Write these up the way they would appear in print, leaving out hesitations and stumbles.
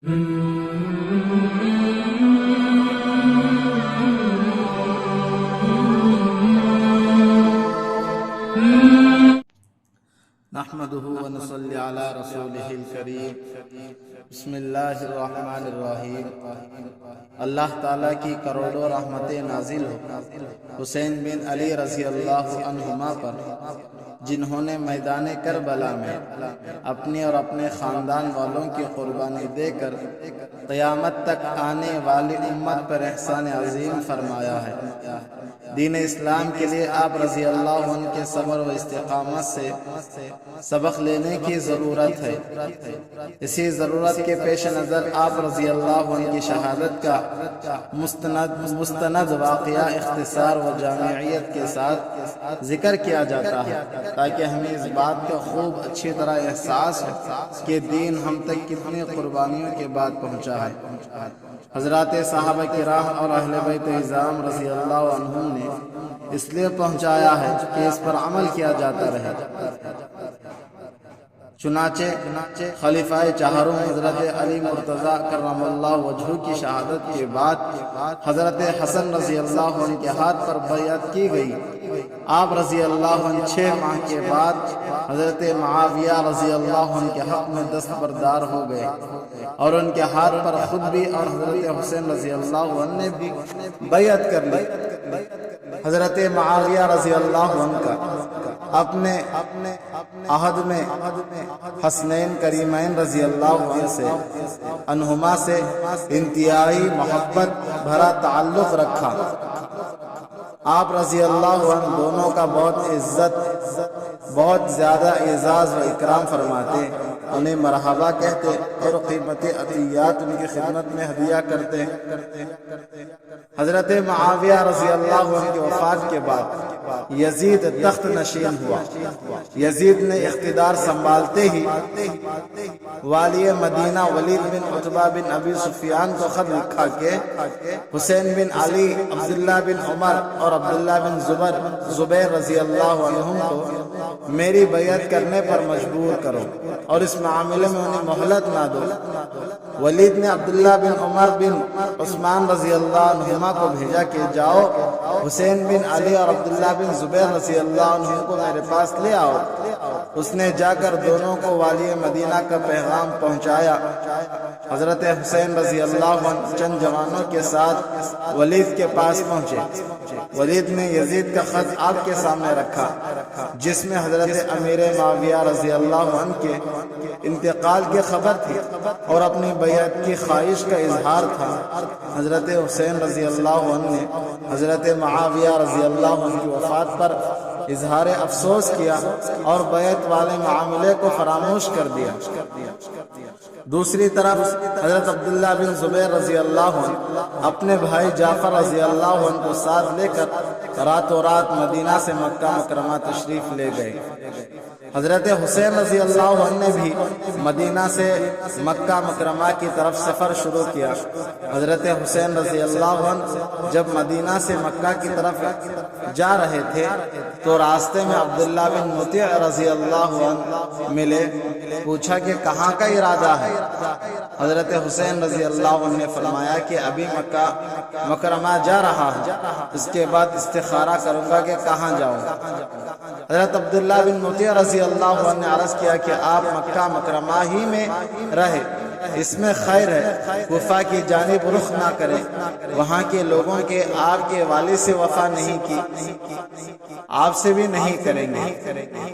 نحمده ونصلي على رسوله الكريم بسم اللہ الرحمن الرحیم۔ اللہ تعالیٰ کی کروڑوں رحمتیں نازل ہو حسین بن علی رضی اللہ عنہما پر، جنہوں نے میدان کربلا میں اپنی اور اپنے خاندان والوں کی قربانی دے کر قیامت تک آنے والی امت پر احسان عظیم فرمایا ہے۔ دین اسلام کے لیے آپ رضی اللہ عنہ کے صبر و استقامت سے سبق لینے کی ضرورت ہے۔ اسی ضرورت کے پیش نظر آپ رضی اللہ عنہ کی شہادت کا مستند واقعہ اختصار و جامعیت کے ساتھ ذکر کیا جاتا ہے، تاکہ ہمیں اس بات کا خوب اچھی طرح احساس ہو کہ دین ہم تک کتنی قربانیوں کے بعد پہنچا ہے۔ حضرات صحابہ کرام اور اہل بیت اعظام رضی اللہ عنہم نے اس لیے پہنچایا ہے کہ اس پر عمل کیا جاتا رہے۔ چنانچہ خلیفہ چہاروں حضرت علی مرتضیٰ کرم اللہ وجہہ کی شہادت کے بعد حضرت حسن رضی اللہ عنہ کے ہاتھ پر بیعت کی گئی۔ آپ رضی اللہ عنہ 6 ماہ کے بعد حضرت معاویہ رضی اللہ عنہ کے حق میں دستبردار ہو گئے، اور ان کے ہاتھ پر خود بھی اور حضرت حسین رضی اللہ عنہ نے بھی بیعت کر لی۔ حضرت معاویہ رضی اللہ عنہ کا اپنے عہد میں حسنین کریمین رضی اللہ عنہما سے انتہائی محبت بھرا تعلق رکھا۔ آپ رضی اللہ عنہ دونوں کا بہت زیادہ اعزاز و اکرام فرماتے، انہیں مرحبا کہتے اور قیمتی عطیات ان کی خدمت میں ہدیہ کرتے۔ حضرت معاویہ رضی اللہ عنہ کی وفات کے بعد یزید تخت نشین ہوا۔ یزید نے اقتدار سنبھالتے ہی والی مدینہ ولید بن عتبہ بن ابی سفیان کو خط لکھا کہ حسین بن علی، عبداللہ بن عمر اور عبداللہ بن زبیر رضی اللہ عنہم کو میری بیعت کرنے پر مجبور کرو اور اس معاملے میں انہیں مہلت نہ دو۔ ولید نے عبداللہ بن عمر بن عثمان رضی اللہ عنہما کو بھیجا کہ جاؤ حسین بن علی اور عبداللہ بن زبیر رضی اللہ عنہم کو میرے پاس لے آؤ۔ اس نے جا کر دونوں کو والی مدینہ کا پیغام پہنچایا۔ حضرت حسین رضی اللہ عنہ چند جوانوں کے ساتھ ولید کے پاس پہنچے۔ ولید نے یزید کا خط آپ کے سامنے رکھا، جس میں حضرت امیر معاویہ رضی اللہ عنہ کے انتقال کی خبر تھی اور اپنی بیعت کی خواہش کا اظہار تھا۔ حضرت حسین رضی اللہ عنہ نے حضرت معاویہ رضی اللہ عنہ کی وفات پر اظہار افسوس کیا اور بیعت والے معاملے کو فراموش کر دیا۔ دوسری طرف حضرت عبداللہ بن زبیر رضی اللہ عنہ اپنے بھائی جعفر رضی اللہ عنہ کو ساتھ لے کر راتوں رات مدینہ سے مکہ مکرمہ تشریف لے گئے۔ حضرت حسین رضی اللہ عنہ نے بھی مدینہ سے مکہ مکرمہ کی طرف سفر شروع کیا۔ حضرت حسین رضی اللہ عنہ جب مدینہ سے مکہ کی طرف جا رہے تھے تو راستے میں عبداللہ بن مطیع رضی اللہ عنہ ملے۔ پوچھا کہ کہاں کا ارادہ ہے؟ حضرت حسین رضی اللہ عنہ نے فرمایا کہ ابھی مکہ مکرمہ جا رہا ہوں، اس کے بعد استخارہ کروں گا کہ کہاں جاؤں۔ حضرت عبداللہ بن مطیع رضی اللہ عنہ نے عرض کیا کہ آپ مکہ مکرمہ ہی میں رہے، اس میں خیر ہے، کوفہ کی جانب رخ نہ کریں۔ وہاں کے لوگوں کے آپ کے والد سے وفا نہیں کی، آپ سے بھی نہیں کریں گے۔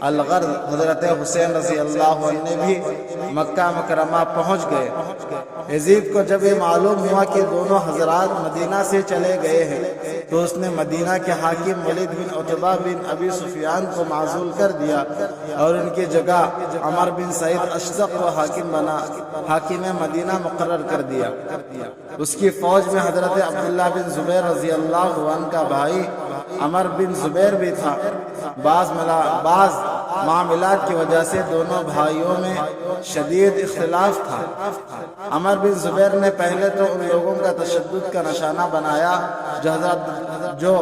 الغرض حضرت حسین رضی اللہ عنہ نے بھی مکہ مکرمہ پہنچ گئے۔ یزید کو جب یہ معلوم ہوا کہ دونوں حضرات مدینہ سے چلے گئے ہیں تو اس نے مدینہ کے حاکم ولید بن عتبہ بن ابی سفیان کو معزول کر دیا اور ان کی جگہ عمر بن سعید اشدق کو حاکم مدینہ مقرر کر دیا۔ اس کی فوج میں حضرت عبداللہ بن زبیر رضی اللہ عنہ کا بھائی عمر بن زبیر بھی تھا۔ بعض معاملات کی وجہ سے دونوں بھائیوں میں شدید اختلاف تھا۔ عمر بن زبیر نے پہلے تو ان لوگوں کا تشدد کا نشانہ بنایا جو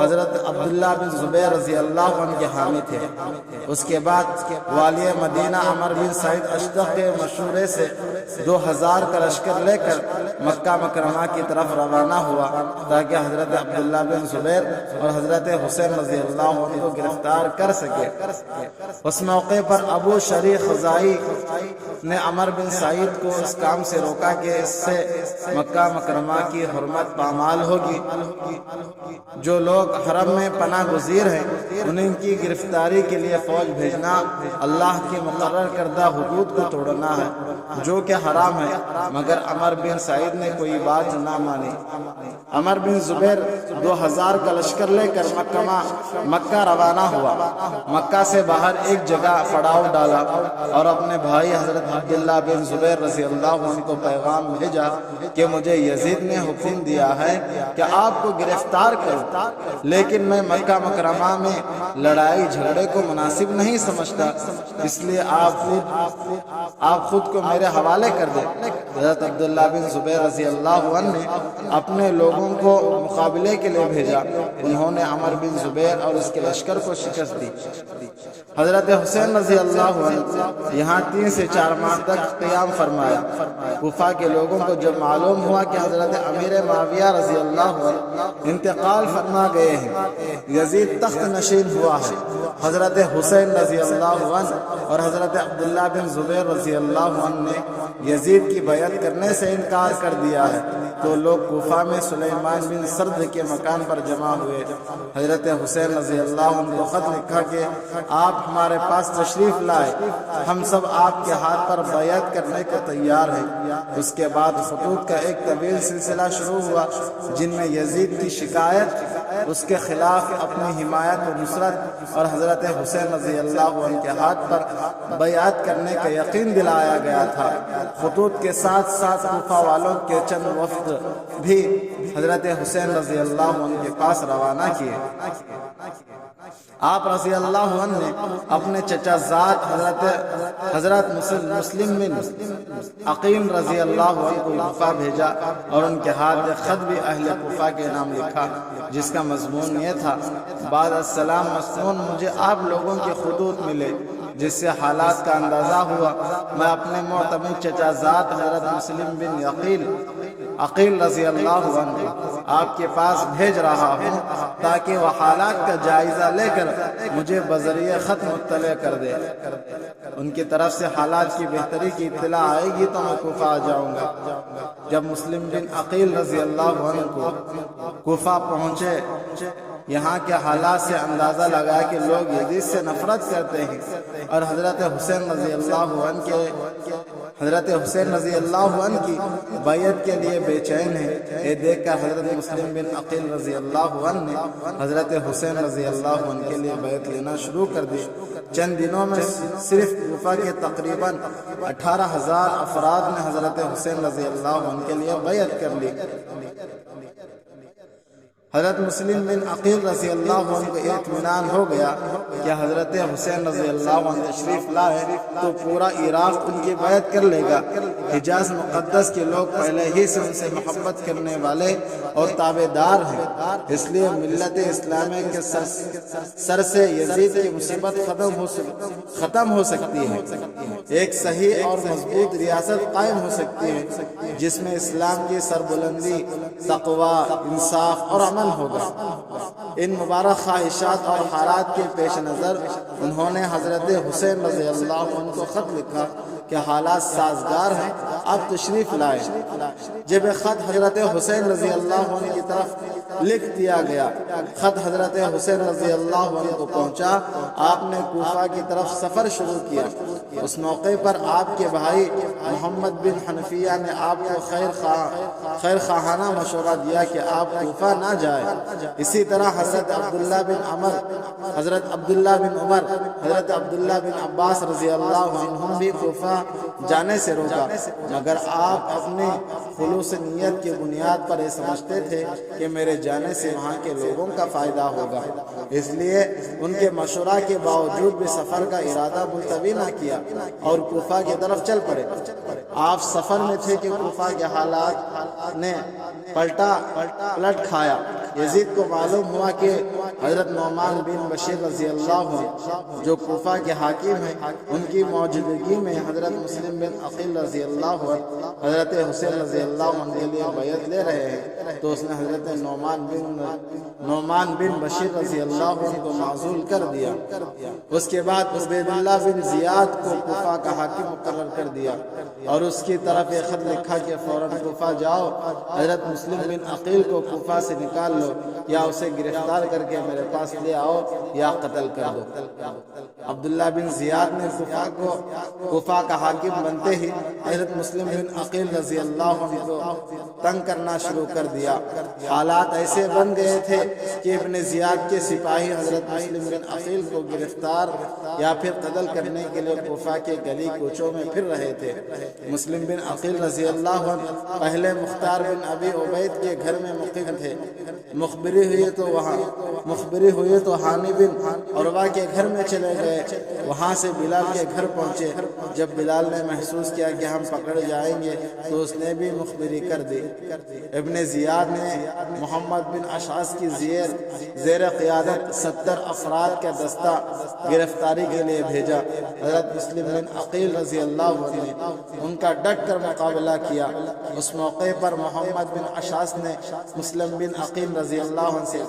حضرت عبداللہ بن زبیر رضی اللہ عنہ کے حامی تھے۔ اس کے بعد والی مدینہ عمر بن سعید اشدق کے مشورے سے 2000 کا لشکر لے کر مکہ مکرمہ کی طرف روانہ ہوا تاکہ حضرت عبداللہ بن زبیر اور حضرت حسین رضی اللہ عنہ کو گرفتار کر سکے۔ اس موقع پر ابو شریح خزائی نے عمر بن سعید کو اس کام سے روکا کہ اس سے مکہ مکرمہ کی حرمت پامال ہوگی۔ جو لوگ حرم میں پناہ گزیر ہیں انہیں کی گرفتاری کے لیے فوج بھیجنا اللہ کی مقرر کردہ حدود کو توڑنا ہے جو کہ حرام ہے، مگر عمر بن سعید نے کوئی بات نہ مانی۔ عمر بن زبیر 2000 کا لشکر لے کر مکہ روانہ ہوا۔ مکہ سے باہر ایک جگہ پڑاؤ ڈالا اور اپنے بھائی حضرت عبداللہ بن زبیر رضی اللہ عنہ کو پیغام بھیجا کہ مجھے یزید نے حکم دیا ہے کہ آپ کو گرفتار کروں، لیکن میں مکہ مکرمہ میں لڑائی جھگڑے کو مناسب نہیں سمجھتا، اس لیے آپ خود کو میرے حوالے کر دیں۔ حضرت عبداللہ بن زبیر رضی اللہ عنہ نے اپنے لوگوں کو مقابلے کے لیے بھیجا۔ انہوں نے عمر بن زبیر اور اس کے لشکر کو شکست دی۔ حضرت حسین رضی اللہ عنہ یہاں 3 سے 4 ماہ تک قیام فرمایا۔ کوفہ کے لوگوں کو جب معلوم ہوا کہ حضرت امیر معاویہ رضی اللہ عنہ انتقال فرما گئے ہیں، یزید تخت نشین ہوا ہے، حضرت حسین رضی اللہ عنہ اور حضرت عبداللہ بن زبیر رضی اللہ عنہ نے یزید کی بیعت کرنے سے انکار کر دیا ہے، تو لوگ کوفہ میں سلیمان بن سرد کے مکان پر جمع ہوئے۔ حضرت حسین رضی اللہ عنہ کو خط لکھا کہ آپ ہمارے پاس تشریف لائے، ہم سب آپ کے ہاتھ پر بیعت کرنے کو تیار ہیں۔ اس کے بعد خطوط کا ایک طویل سلسلہ شروع ہوا جن میں یزید کی شکایت، اس کے خلاف اپنی حمایت و نصرت اور حضرت حسین رضی اللہ عنہ کے ہاتھ پر بیعت کرنے کا یقین دلایا گیا تھا۔ خطوط کے ساتھ ساتھ کوفہ والوں کے چند وفد بھی حضرت حسین رضی اللہ عنہ کے پاس روانہ کیے۔ آپ رضی اللہ عنہ نے اپنے چچا زاد حضرت مسلم بن عقیل رضی اللہ عنہ کو کوفہ بھیجا اور ان کے ہاتھ خط بھی اہل کوفہ کے نام لکھا جس کا مضمون یہ تھا: بعد السلام مسنون، مجھے آپ لوگوں کے خطوط ملے جس سے حالات کا اندازہ ہوا۔ میں اپنے معتمد چچا زاد حضرت مسلم بن عقیل رضی اللہ عنہ آپ کے پاس بھیج رہا ہوں تاکہ وہ حالات کا جائزہ لے کر مجھے بذریعہ خط مطلع کر دے۔ ان کی طرف سے حالات کی بہتری کی اطلاع آئے گی تو میں کوفہ آ جاؤں گا۔ جب مسلم بن عقیل رضی اللہ عنہ کو کوفہ پہنچے، یہاں کے حالات سے اندازہ لگایا کہ لوگ یزید سے نفرت کرتے ہیں اور حضرت حسین رضی اللہ عنہ کی بیعت کے لیے بے چین ہیں۔ یہ دیکھ کر حضرت مسلم بن عقیل رضی اللہ عنہ نے حضرت حسین رضی اللہ عنہ کے لیے بیعت لینا شروع کر دی۔ چند دنوں میں صرف کوفہ کے تقریباً 18,000 افراد نے حضرت حسین رضی اللہ عنہ کے لیے بیعت کر لی۔ حضرت مسلم بن عقیل رضی اللہ عنہ کو اطمینان ہو گیا کہ حضرت حسین رضی اللہ عنہ تشریف لائے تو پورا عراق ان کی بیعت کر لے گا۔ حجاز مقدس کے لوگ پہلے ہی سے ان سے محبت کرنے والے اور تابعدار ہیں، اس لیے ملت اسلامیہ کے سر سے یزید کی مصیبت ختم ہو سکتی ہے۔ ایک صحیح اور مضبوط ریاست قائم ہو سکتی ہے جس میں اسلام کی سربلندی، تقوی، انصاف اور عمل ہوگا۔ ان مبارک خواہشات اور حالات کے پیش نظر انہوں نے حضرت حسین رضی اللہ عنہ کو خط لکھا کہ حالات سازگار ہیں، اب تشریف لائے۔ جب خط حضرت حسین رضی اللہ عنہ کی طرف لکھ دیا گیا، خط حضرت حسین رضی اللہ عنہ کو پہنچا، آپ نے کوفہ کی طرف سفر شروع کیا۔ اس موقع پر آپ کے بھائی محمد بن حنفیہ نے آپ کو خیر خواہانہ مشورہ دیا کہ آپ کوفہ نہ جائیں۔ اسی طرح حضرت عبداللہ بن عمر، حضرت عبداللہ بن عمر، حضرت عبداللہ بن عباس رضی اللہ عنہم بھی کوفہ جانے سے روکا، مگر آپ اپنے خلوص نیت کی بنیاد پر یہ سمجھتے تھے کہ میرے جانے سے وہاں کے لوگوں کا فائدہ ہوگا، اس لیے ان کے مشورہ کے باوجود بھی سفر کا ارادہ ملتوی نہ کیا اور کوفہ کی طرف چل پڑے۔ آپ سفر میں تھے کہ کوفہ کے حالات نے پلٹ کھایا۔ یزید کو معلوم ہوا کہ حضرت نعمان بن بشیر رضی اللہ عنہ جو کوفہ کے حاکم ہیں، ان کی موجودگی میں حضرت مسلم بن عقیل رضی اللہ عنہ حضرت حسین رضی اللہ عنہ کے لیے بیعت لے رہے ہیں، تو اس نے حضرت نعمان بن بشیر رضی اللہ عنہ کو معزول کر دیا۔ اس کے بعد عبید اللہ بن زیاد کو کوفہ کا حاکم مقرر کر دیا اور اس کی طرف ایک خط لکھا کہ فوراً کوفہ جاؤ، حضرت مسلم بن عقیل کو کوفہ سے نکال لو یا اسے گرفتار کر کے میرے پاس لے آؤ یا قتل کر دو۔ عبداللہ بن زیاد نے کوفہ کا حاکم بنتے ہی حضرت مسلم بن عقیل رضی اللہ عنہ کو تنگ کرنا شروع کر دیا۔ حالات ایسے بن گئے تھے کہ ابن زیاد کے سپاہی حضرت مسلم بن عقیل کو گرفتار یا پھر قتل کرنے کے لیے کوفہ کے گلی کوچوں میں پھر رہے تھے۔ مسلم بن عقیل رضی اللہ عنہ پہلے مختار بن ابی عبید کے گھر میں مقیم تھے۔ مخبری ہوئے تو ہانی بن عروہ کے گھر میں چلے گئے، وہاں سے بلال کے گھر پہنچے۔ جب بلال نے محسوس کیا کہ ہم پکڑ جائیں گے تو اس نے بھی مخبری کر دی۔ ابن زیاد نے محمد بن اشعث کی زیر قیادت 70 افراد کا دستہ گرفتاری کے لیے بھیجا۔ حضرت مسلم بن عقیل رضی اللہ عنہ نے ان کا ڈٹ کر مقابلہ کیا۔ اس موقع پر محمد بن اشعث نے مسلم بن عقیل رضی اللہ عنہ سے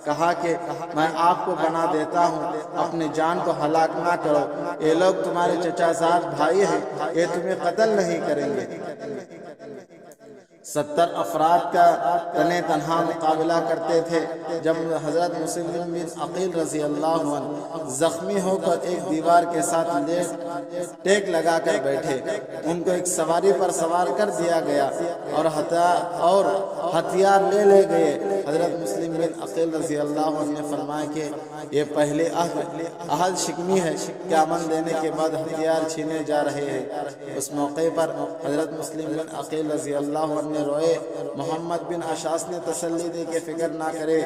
کہا کہ میں آپ کو بنا دیتا ہوں، اپنی جان کو ہلاک نہ کرو، یہ لوگ تمہارے چچا زاد بھائی ہیں، یہ تمہیں قتل نہیں کریں گے۔ 70 افراد کا تنے تنہا مقابلہ کرتے تھے۔ جب حضرت مسلم بن عقیل رضی اللہ عنہ زخمی ہو کر ایک دیوار کے ساتھ ٹیک لگا کر بیٹھے، ان کو ایک سواری پر سوار کر دیا گیا اور ہتھیار لے گئے۔ حضرت مسلم بن عقیل رضی اللہ عنہ نے فرمایا کہ یہ پہلے عہد شکنی ہے کہ امن دینے کے بعد ہتھیار چھینے جا رہے ہیں۔ اس موقع پر حضرت مسلم بن عقیل رضی اللہ عنہ نے روئے۔ محمد بن اشعث نے تسلی دی کہ فکر نہ کرے،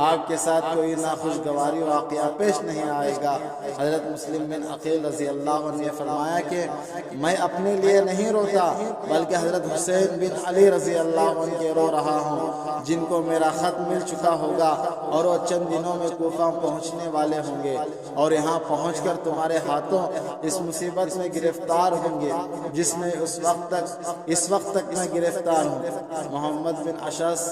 آپ کے ساتھ کوئی ناخوشگواری واقعہ پیش نہیں آئے گا۔ حضرت مسلم بن عقیل رضی اللہ عنہ نے فرمایا کہ میں اپنے لیے نہیں روتا بلکہ حضرت حسین بن علی رضی اللہ عنہ کے رو رہا ہوں، جن کو میرا خط مل چکا ہوگا اور وہ چند دنوں میں کوفہ پہنچنے والے ہوں گے اور یہاں پہنچ کر تمہارے ہاتھوں اس مصیبت میں گرفتار ہوں گے جس میں اس وقت تک میں گرفتار ہوں۔ محمد بن اشعث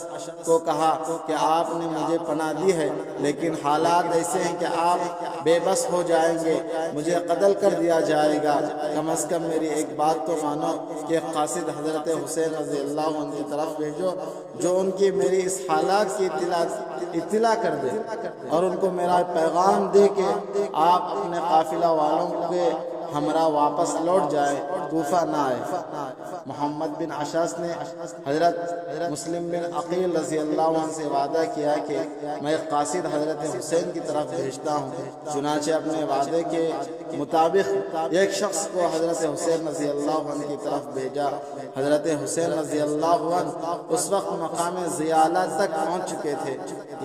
کو کہا کہ آپ نے مجھے پناہ دی ہے، لیکن حالات ایسے ہیں کہ آپ بے بس ہو جائیں گے، مجھے قتل کر دیا جائے گا۔ کم از کم میری ایک بات تو مانو کہ قاصد حضرت حسین رضی اللہ عنہ کی طرف بھیجو جو ان کی میری اس حالات کی اطلاع کر دے اور ان کو میرا پیغام دے کہ آپ اپنے قافلہ والوں کے ہمراہ واپس لوٹ جائے، کوفہ نہ آئے۔ محمد بن اشعث نے حضرت مسلم بن عقیل رضی اللہ عنہ سے وعدہ کیا کہ میں قاصد حضرت حسین کی طرف بھیجتا ہوں۔ چنانچہ اپنے وعدے کے مطابق ایک شخص کو حضرت حسین رضی اللہ عنہ کی طرف بھیجا۔ حضرت حسین رضی اللہ عنہ اس وقت مقام زیالہ تک پہنچ چکے تھے،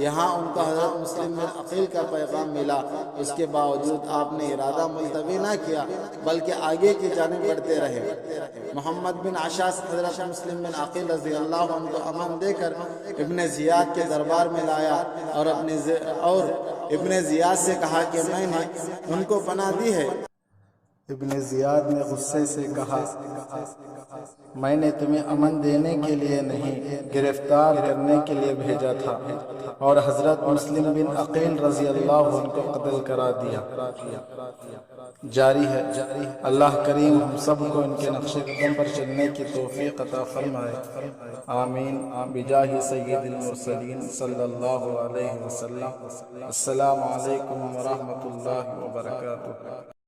یہاں ان کو حضرت مسلم بن عقیل کا پیغام ملا۔ اس کے باوجود آپ نے ارادہ ملتوی نہ کیا بلکہ آگے کی جانب بڑھتے رہے۔ محمد بن اشعث حضرت مسلم بن عقیل رضی اللہ عنہ کو امن دے کر ابن زیاد کے دربار میں لایا اور ابن زیاد سے کہا کہ میں نے ان کو پناہ دی ہے۔ ابن زیاد نے غصے سے کہا میں نے تمہیں امن دینے کے لیے نہیں گرفتار کرنے کے لیے بھیجا تھا اور حضرت مسلم بن عقیل رضی اللہ عنہ کو قتل کرا دیا۔ جاری ہے، اللہ کریم ہم سب کو ان کے نقش قدم پر چلنے کی توفیق عطا فرمائے، آمین، بجاہ سید المرسلین صلی اللہ علیہ وسلم۔ السلام علیکم ورحمۃ اللہ وبرکاتہ۔